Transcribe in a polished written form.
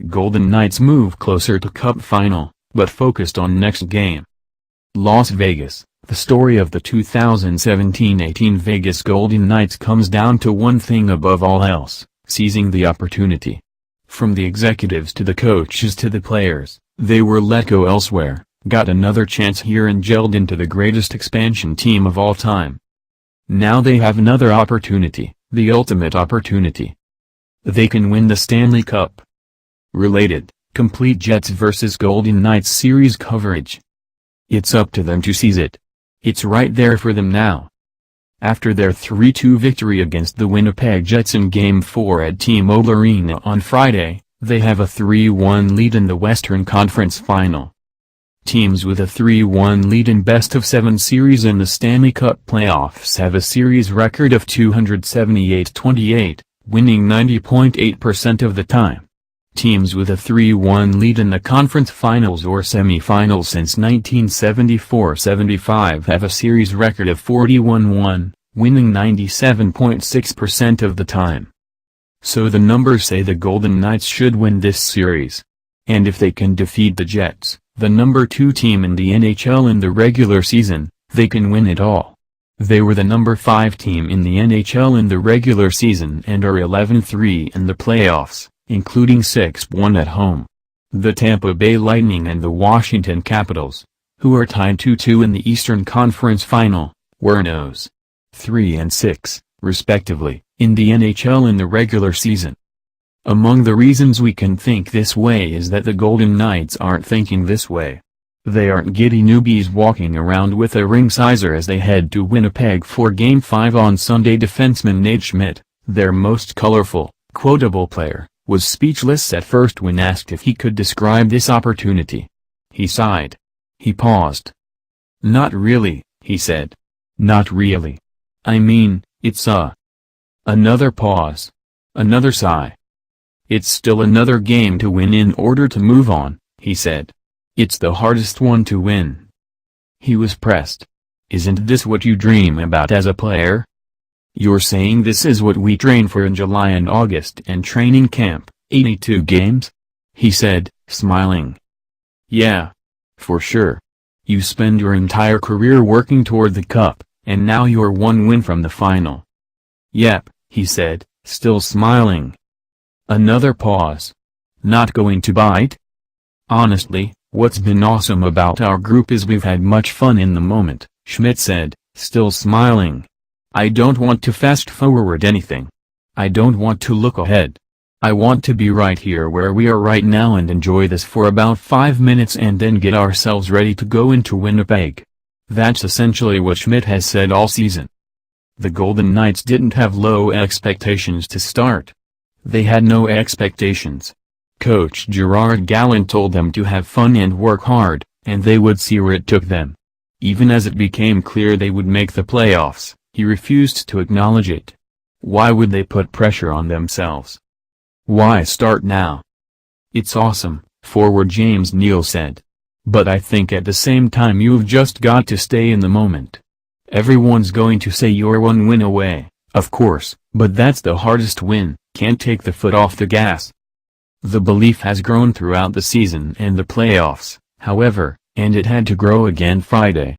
Golden Knights move closer to Cup final, but focused on next game. Las Vegas, the story of the 2017-18 Vegas Golden Knights comes down to one thing above all else: seizing the opportunity. From the executives to the coaches to the players, they were let go elsewhere, got another chance here and gelled into the greatest expansion team of all time. Now they have another opportunity, the ultimate opportunity. They can win the Stanley Cup. Related, complete Jets vs Golden Knights series coverage. It's up to them to seize it. It's right there for them now. After their 3-2 victory against the Winnipeg Jets in Game 4 at T-Mobile Arena on Friday, they have a 3-1 lead in the Western Conference Final. Teams with a 3-1 lead in best-of-7 series in the Stanley Cup playoffs have a series record of 278-28, winning 90.8% of the time. Teams with a 3-1 lead in the conference finals or semifinals since 1974-75 have a series record of 41-1, winning 97.6% of the time. So the numbers say the Golden Knights should win this series. And if they can defeat the Jets, the number 2 team in the NHL in the regular season, they can win it all. They were the number 5 team in the NHL in the regular season and are 11-3 in the playoffs, including 6-1 at home. The Tampa Bay Lightning and the Washington Capitals, who are tied 2-2 in the Eastern Conference Final, were 0-3-6, respectively, in the NHL in the regular season. Among the reasons we can think this way is that the Golden Knights aren't thinking this way. They aren't giddy newbies walking around with a ring sizer as they head to Winnipeg for Game 5 on Sunday. Defenseman Nate Schmidt, their most colorful, quotable player, was speechless at first when asked if he could describe this opportunity. He sighed. He paused. "Not really," he said. "Not really. I mean, it's Another pause. Another sigh. "It's still another game to win in order to move on," he said. "It's the hardest one to win." He was pressed. "Isn't this what you dream about as a player?" "You're saying this is what we train for in July and August and training camp, 82 games?" he said, smiling. "Yeah. For sure. You spend your entire career working toward the cup, and now you're one win from the final." "Yep," he said, still smiling. Another pause. "Not going to bite?" "Honestly, what's been awesome about our group is we've had much fun in the moment," Schmidt said, still smiling. "I don't want to fast-forward anything. I don't want to look ahead. I want to be right here where we are right now and enjoy this for about 5 minutes and then get ourselves ready to go into Winnipeg." That's essentially what Schmidt has said all season. The Golden Knights didn't have low expectations to start. They had no expectations. Coach Gerard Gallant told them to have fun and work hard, and they would see where it took them. Even as it became clear they would make the playoffs, he refused to acknowledge it. Why would they put pressure on themselves? Why start now? "It's awesome," forward James Neal said. "But I think at the same time you've just got to stay in the moment. Everyone's going to say you're one win away, of course, but that's the hardest win, can't take the foot off the gas." The belief has grown throughout the season and the playoffs, however, and it had to grow again Friday.